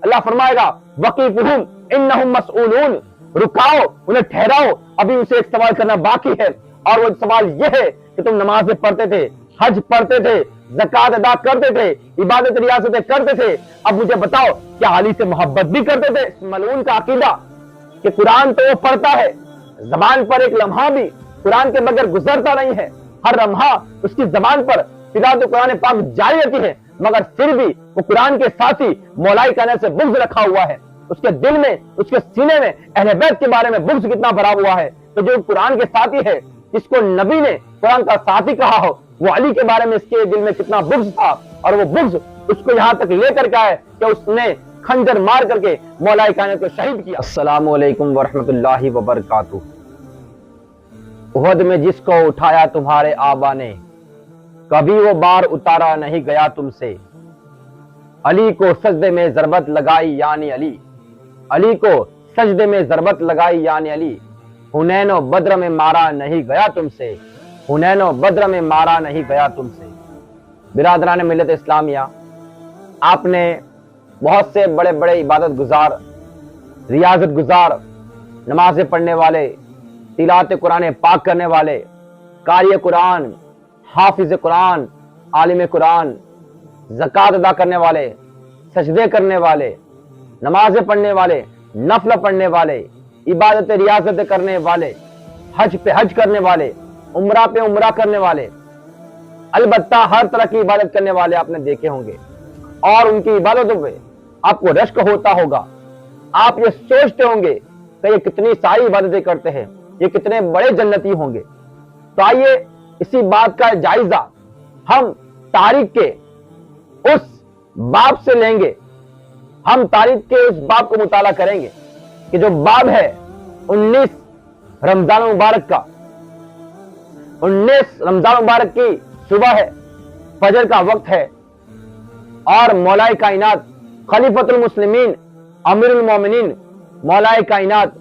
اللہ فرمائے گا وقیفہم انہم مسئولون، رکاؤ انہیں ٹھہراؤ، ابھی اسے ایک سوال کرنا باقی ہے، اور وہ سوال یہ ہے کہ تم نمازیں پڑھتے تھے، حج پڑھتے تھے، زکات ادا کرتے تھے، عبادت ریاستیں کرتے تھے، اب مجھے بتاؤ کیا علی سے محبت بھی کرتے تھے؟ ملعون کا عقیدہ کہ قرآن تو وہ پڑھتا ہے، زبان پر ایک لمحہ بھی قرآن کے بغیر گزرتا نہیں ہے، ہر لمحہ اس کی زبان پر تلاوت قرآن پاک جاری رہتی ہے، مگر پھر بھی وہ قرآن کے ساتھی مولا کائنات سے بغض رکھا ہوا ہے، اس کے دل میں، اس کے سینے میں اہل بیت کے بارے میں بغض کتنا بھرا ہوا ہے۔ تو جو قرآن کے ساتھی ہے، جس کو نبی نے قرآن کا ساتھی کہا ہو، وہ علی کے بارے میں اس کے دل میں کتنا بغض تھا، اور وہ بغض اس کو یہاں تک لے کر کے آئے کہ اس نے خنجر مار کر کے مولا کائنات کو شہید کیا۔ السلام علیکم ورحمۃ اللہ وبرکاتہ۔ احد میں جس کو اٹھایا تمہارے آبا نے، کبھی وہ بار اتارا نہیں گیا تم سے، علی کو سجدے میں ضربت لگائی یعنی علی، علی کو سجدے میں ضربت لگائی یعنی علی، حنین و بدر میں مارا نہیں گیا تم سے، حنین و بدر میں مارا نہیں گیا تم سے۔ برادران ملت اسلامیہ، آپ نے بہت سے بڑے بڑے عبادت گزار، ریاضت گزار، نمازیں پڑھنے والے، تلاوت قرآن پاک کرنے والے، قاری قرآن، حافظ قرآن، عالم قرآن، زکات ادا کرنے والے، سجدے کرنے والے، نمازیں پڑھنے والے، نفل پڑھنے والے، عبادت ریاضت کرنے والے، حج پہ حج کرنے والے، عمرہ پہ عمرہ کرنے والے، البتہ ہر طرح کی عبادت کرنے والے آپ نے دیکھے ہوں گے، اور ان کی عبادتوں پہ آپ کو رشک ہوتا ہوگا۔ آپ یہ سوچتے ہوں گے کہ یہ کتنی ساری عبادتیں کرتے ہیں، یہ کتنے بڑے جنتی ہوں گے۔ تو آئیے اسی بات کا جائزہ ہم تاریخ کے اس باب سے لیں گے، ہم تاریخ کے اس باب کو مطالعہ کریں گے کہ جو باب ہے 19 رمضان مبارک کا، 19 رمضان مبارک کی صبح ہے، فجر کا وقت ہے، اور مولا کائنات خلیفۃ المسلمین امیر المومنین مولا کائنات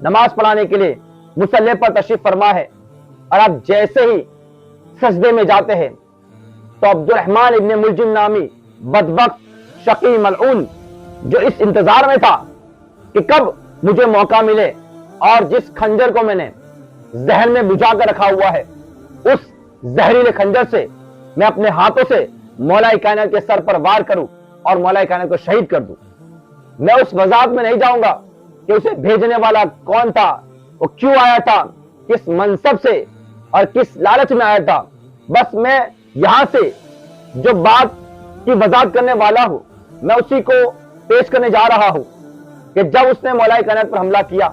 نماز پڑھانے کے لیے مصلی پر تشریف فرما ہے، اور آپ جیسے ہی سجدے میں جاتے ہیں تو عبد الرحمن ابن ملجم نامی بدبخت شقی ملعون، جو اس انتظار میں تھا کہ کب مجھے موقع ملے اور جس خنجر کو میں نے ذہن میں بجھا کر رکھا ہوا ہے، اس زہریلے خنجر سے میں اپنے ہاتھوں سے مولا کائنات کے سر پر وار کروں اور مولا کائنات کو شہید کر دوں۔ میں اس وضاحت میں نہیں جاؤں گا کہ اسے بھیجنے والا کون تھا، وہ کیوں آیا تھا، کس منصب سے اور کس لالچ میں آیا تھا، بس میں یہاں سے جو بات کی وضاحت کرنے والا ہوں میں اسی کو پیش کرنے جا رہا ہوں کہ جب اس نے مولا کائنات پر حملہ کیا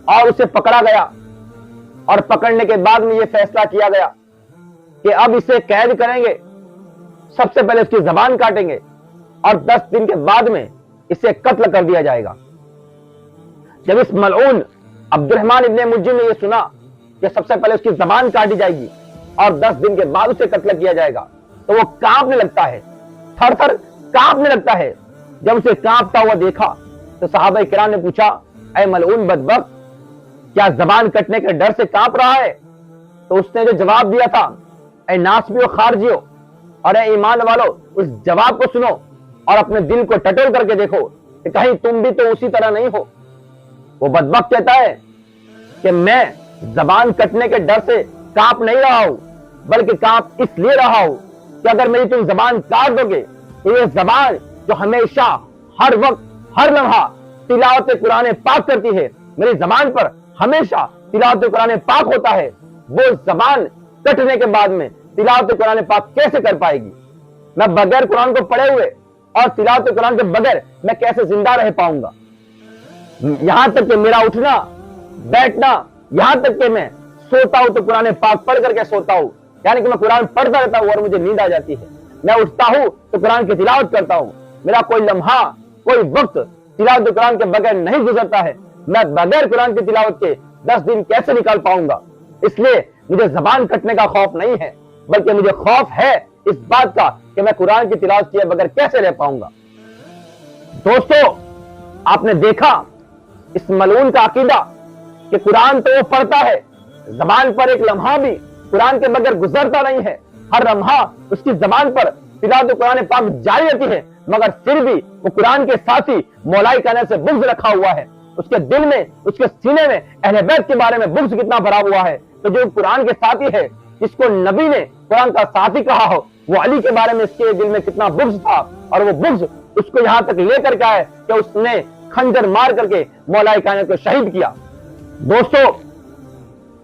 اور اسے پکڑا گیا، اور پکڑنے کے بعد میں یہ فیصلہ کیا گیا کہ اب اسے قید کریں گے، سب سے پہلے اس کی زبان کاٹیں گے اور 10 دن کے بعد میں اسے قتل کر دیا جائے گا۔ جب اس ملعون عبد الرحمن ابن ملجم نے یہ سنا کہ سب سے پہلے اس کی زبان کاٹی جائے گی اور 10 دن کے بعد اسے قتل کیا جائے گا، تو وہ کانپنے لگتا ہے، تھر تھر کانپنے لگتا ہے۔ جب اسے کانپتا ہوا دیکھا تو صحابہ کرام نے پوچھا، اے ملعون بدبخت، کیا زبان کٹنے کے ڈر سے کانپ رہا ہے؟ تو اس نے جو جواب دیا تھا، اے ناسبیو خارجیو اور اے ایمان والو، اس جواب کو سنو اور اپنے دل کو ٹٹول کر کے دیکھو کہ کہیں تم بھی تو اسی طرح نہیں ہو۔ وہ بدبخت کہتا ہے کہ میں زبان کٹنے کے ڈر سے کانپ نہیں رہا ہوں، بلکہ کانپ اس لیے رہا ہوں کہ اگر میری تم زبان کاٹ دو گے تو یہ زبان جو ہمیشہ ہر وقت ہر لمحہ تلاوت قرآن پاک کرتی ہے، میری زبان پر ہمیشہ تلاوت قرآن پاک ہوتا ہے، وہ زبان کٹنے کے بعد میں تلاوت قرآن پاک کیسے کر پائے گی؟ میں بغیر قرآن کو پڑھے ہوئے اور تلاوت قرآن کے بغیر میں کیسے زندہ رہ پاؤں گا؟ یہاں تک کہ میرا اٹھنا بیٹھنا، یہاں تک کہ میں سوتا ہوں تو قرآن پاک پڑھ کر کے سوتا ہوں، یعنی کہ میں قرآن پڑھتا رہتا ہوں اور مجھے نیند آ جاتی ہے، میں اٹھتا ہوں تو قرآن کی تلاوت کرتا ہوں، میرا کوئی لمحہ کوئی وقت تلاوت قرآن کے بغیر نہیں گزرتا ہے، میں بغیر قرآن کی تلاوت کے 10 دن کیسے نکال پاؤں گا؟ اس لیے مجھے زبان کٹنے کا خوف نہیں ہے، بلکہ مجھے خوف ہے اس بات کا کہ میں قرآن کی تلاوت کیے بغیر کیسے رہ پاؤں گا۔ دوستو، آپ نے دیکھا اس ملعون کا عقیدہ کہ قرآن تو وہ پڑھتا ہے، زبان پر ایک لمحہ بھی قرآن کے بغیر گزرتا نہیں ہے، ہر لمحہ اس کی زبان پر تلاوت قرآن پاک جاری رہتی ہے، مگر پھر بھی وہ قرآن کے ساتھ ہی مولا کائنات سے بغض رکھا ہوا ہے. اس کے دل میں، اس کے سینے میں اہل بیت کے بارے میں بغض کتنا بھرا ہوا ہے. تو جو قرآن کے ساتھی ہے، جس کو نبی نے قرآن کا ساتھی کہا ہو، وہ علی کے بارے میں اس کے دل میں کتنا بغض تھا، اور وہ بغض اس کو یہاں تک لے کر کے آئے کہ اس نے خنجر مار کر کے مولا کائنات کو شہید کیا. دوستو،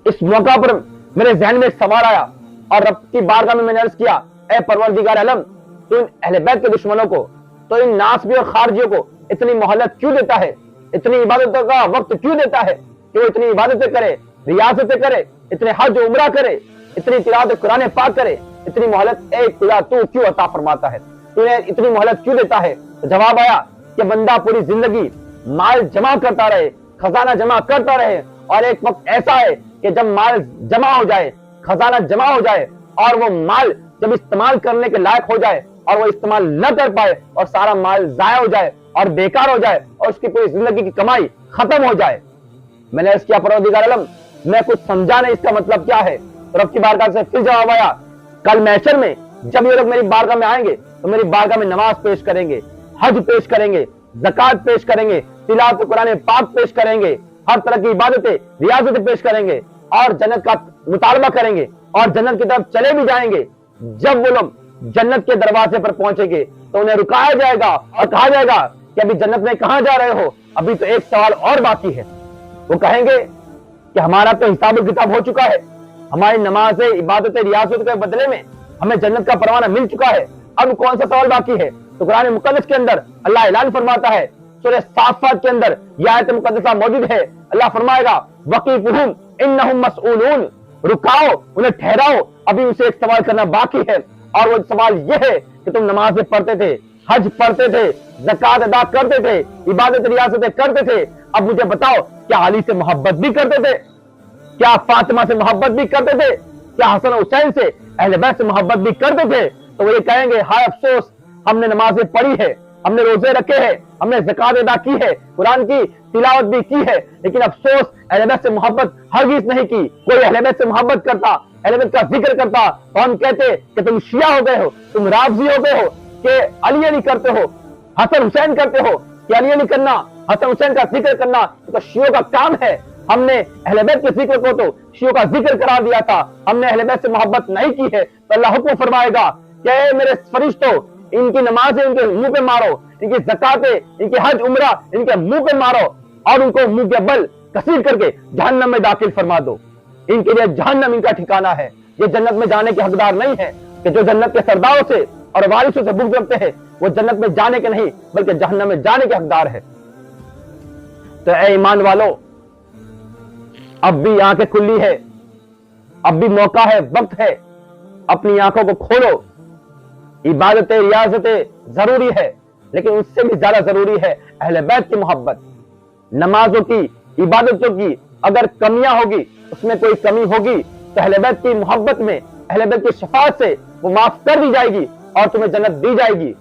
اس موقع پر میرے ذہن میں ایک سوال آیا اور رب کی بارگاہ میں نے عرض کیا، اے پروردگار عالم، تو ان اہل بیت کے دشمنوں کو، تو ان ناسبی اور خارجیوں کو اتنی مہلت کیوں دیتا ہے، اتنی عبادتوں کا وقت کیوں دیتا ہے کہ وہ اتنی عبادتیں کرے، ریاستیں کرے، اتنے حج و عمرہ کرے، اتنی تلاوت قرآن پاک کرے؟ اتنی مہلت اے خدا تو کیوں عطا فرماتا ہے؟ تو انہیں اتنی مہلت کیوں دیتا ہے؟ تو جواب آیا کہ بندہ پوری زندگی مال جمع کرتا رہے، خزانہ جمع کرتا رہے، اور ایک وقت ایسا ہے کہ جب مال جمع ہو جائے، خزانہ جمع ہو جائے، اور وہ مال جب استعمال کرنے کے لائق ہو جائے اور وہ استعمال نہ کر پائے، اور سارا مال ضائع ہو جائے اور بیکار ہو جائے اور اس کی پوری زندگی کی کمائی ختم ہو جائے. میں نے اس کیا پروردگار عالم، میں کچھ سمجھا نہیں اس کا مطلب کیا ہے. تو رب کی بارگاہ سے پھر جواب آیا، کل محشر میں جب یہ لوگ میری بارگاہ میں آئیں گے تو میری بارگاہ میں نماز پیش کریں گے، حج پیش کریں گے، زکات پیش کریں گے، تلاوت قرآن پاک پیش کریں گے، ہر طرح کی عبادتیں، ریاضتیں پیش کریں گے، اور جنت کا مطالبہ کریں گے اور جنت کی طرف چلے بھی جائیں گے. جب وہ لوگ جنت کے دروازے پر پہنچیں گے تو انہیں رکایا جائے گا اور کہا جائے گا کہ ابھی جنت میں کہاں جا رہے ہو، ابھی تو ایک سوال اور باقی ہے. وہ کہیں گے کہ ہمارا تو حساب و کتاب ہو چکا ہے، ہماری نمازیں، عبادتیں، ریاست کے بدلے میں ہمیں جنت کا پروانہ مل چکا ہے، اب کون سا سوال باقی ہے؟ تو قرآن مقدس کے اندر اللہ اعلان فرماتا ہے، سورہ صافات کے اندر یہ آیت مقدسہ موجود ہے. اللہ فرمائے گا، وقیفہم انہم مسئولون، رکاؤ، انہیں ٹھہراؤ، ابھی اسے ایک سوال کرنا باقی ہے. اور وہ سوال یہ ہے کہ تم نمازیں پڑھتے تھے، حج پڑھتے تھے، زکات ادا کرتے تھے، عبادت ریاستیں کرتے تھے، اب مجھے بتاؤ کیا علی سے محبت بھی کرتے تھے؟ کیا فاطمہ سے محبت بھی کرتے تھے؟ کیا حسن حسین سے، اہل بیت سے محبت بھی کرتے تھے؟ تو وہ یہ کہیں گے، ہائے افسوس، ہم نے نمازیں پڑھی ہے، ہم نے روزے رکھے ہیں، ہم نے زکات ادا کی ہے، قرآن کی تلاوت بھی کی ہے، لیکن افسوس اہل بیت سے محبت ہرگز نہیں کی. کوئی اہل بیت سے محبت کرتا، اہل بیت کا ذکر کرتا تو ہم کہتے کہ تم شیعہ ہو گئے ہو، تم رافضی ہو گئے ہو، کہ علی علی کرتے ہو، حسن حسین کرتے ہو. کہ علی علی کرنا، حسن حسین کا ذکر کرنا تو شیعوں کا کام ہے. ہم نے اہل بیت کے ذکر کو تو شیعوں کا ذکر قرار دیا تھا، ہم نے اہل بیت سے محبت نہیں کی ہے. تو اللہ حکم فرمائے گا کہ اے میرے فرشتوں، ان کی نمازیں ان کے منہ پہ مارو، ان کی زکاتیں، ان کے حج عمرہ ان کے منہ پہ مارو، اور ان کو منہ کے بل کثیر کر کے جہنم میں داخل فرما دو. ان کے لیے جہنم ان کا ٹھکانہ ہے. یہ جنت میں جانے کے حقدار نہیں ہے کہ جو جنت کے سرداروں سے اور وارثوں سے بغض رکھتے ہیں وہ جنت میں جانے کے نہیں بلکہ جہنم میں جانے کے حقدار ہے. تو اے ایمان والو، اب بھی آنکھیں کھلی ہے، اب بھی موقع ہے، وقت ہے، اپنی آنکھوں کو کھولو. عبادتیں، ریاضتیں ضروری ہے، لیکن اس سے بھی زیادہ ضروری ہے اہل بیت کی محبت. نمازوں کی، عبادتوں کی اگر کمیاں ہوگی، اس میں کوئی کمی ہوگی تو اہل بیت کی محبت میں، اہل بیت کی شفاعت سے وہ معاف کر دی جائے گی اور تمہیں جنت دی جائے گی.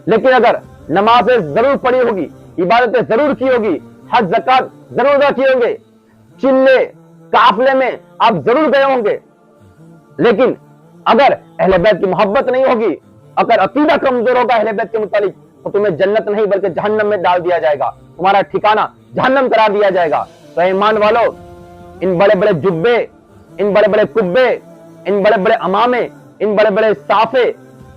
لیکن اگر نمازیں ضرور پڑھی ہوگی، عبادتیں ضرور کی ہوگی، حج زکات ضرور ادا کیے ہوں گے، چلے قافلے میں آپ ضرور گئے ہوں گے، لیکن اگر اہل بیت کی محبت نہیں ہوگی، اگر عقیدہ کمزور ہوگا اہل بیت کے متعلق، تو تمہیں جنت نہیں بلکہ جہنم میں ڈال دیا جائے گا، تمہارا ٹھکانہ جہنم قرار دیا جائے گا. تو ایمان والو، ان بڑے بڑے جبے، ان بڑے بڑے کبے، ان بڑے بڑے امامے، ان بڑے بڑے صافے،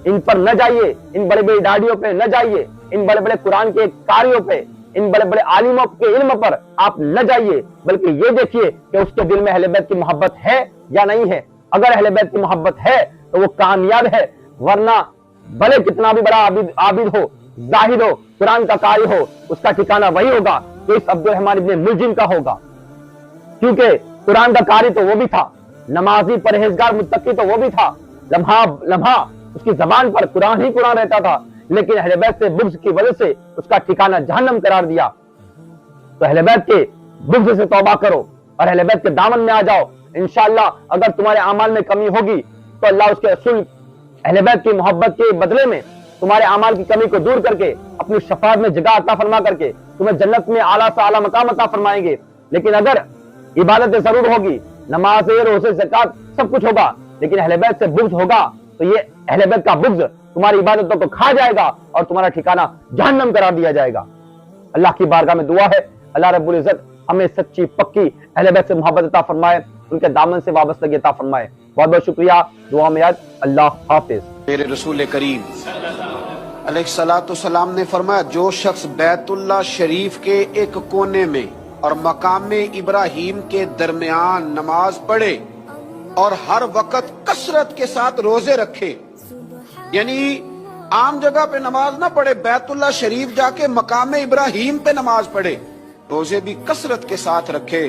ان پر نہ جائیے، ان بڑے بڑے ڈاڑیوں پہ نہ جائیے، ان بڑے بڑے قرآن کے قاریوں پہ، ان بڑے بڑے عالموں کے علم پر آپ نہ جائیے، بلکہ یہ دیکھیے کہ اس کے دل میں اہل بیت کی محبت ہے یا نہیں ہے. اگر اہل بیت کی محبت ہے تو وہ کامیاب ہے، ورنہ بھلے کتنا بھی بڑا عابد ہو، زاہد ہو، قرآن کا قاری ہو، اس کا ٹھکانہ وہی ہوگا کہ اس عبد الرحمن ابن ملجم کا ہوگا. کیونکہ قرآن کا قاری تو وہ بھی تھا، نمازی پرہیزگار متقی تو وہ بھی تھا، لمحہ لمحہ اس کی زبان پر قرآن ہی قرآن رہتا تھا، لیکن اہل بیت سے بغض کی وجہ سے اس کا ٹھکانہ جہنم قرار دیا. تو اہل بیت کے بغض سے توبہ کرو اور اہل بیت کے دامن میں آ جاؤ. انشاءاللہ اگر تمہارے اعمال میں کمی ہوگی تو اللہ اس کے رسول اہل بیت کی محبت کے بدلے میں تمہارے اعمال کی کمی کو دور کر کے اپنی شفاعت میں جگہ عطا فرما کر کے تمہیں جنت میں اعلیٰ سے اعلیٰ مقام عطا فرمائیں گے. لیکن اگر عبادتیں ضرور ہوگی، نماز، روزے، زکات سب کچھ ہوگا، لیکن اہل بیت سے بغض ہوگا، تو یہ اہل بیت کا بغض تمہاری عبادتوں کو کھا جائے گا اور تمہارا ٹھکانہ جہنم قرار دیا جائے گا۔ اللہ کی بارگاہ میں دعا ہے اللہ رب العزت ہمیں سچی پکی اہل بیت سے محبت عطا فرمائے، ان کے دامن سے وابستگی عطا فرمائے۔ بہت بہت شکریہ، دعا میں یاد، اللہ حافظ۔ میرے رسول کریم علیہ الصلوۃ والسلام نے فرمایا جو شخص بیت اللہ شریف کے ایک کونے میں اور مقام ابراہیم کے درمیان نماز پڑھے اور ہر وقت کثرت کے ساتھ روزے رکھے، یعنی عام جگہ پہ نماز نہ پڑھے، بیت اللہ شریف جا کے مقام ابراہیم پہ نماز پڑھے، روزے بھی کثرت کے ساتھ رکھے،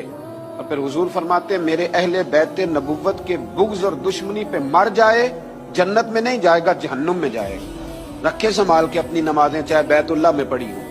اور پھر حضور فرماتے ہیں میرے اہل بیت نبوت کے بغض اور دشمنی پہ مر جائے، جنت میں نہیں جائے گا، جہنم میں جائے گا۔ رکھے سنبھال کے اپنی نمازیں، چاہے بیت اللہ میں پڑھی ہوں۔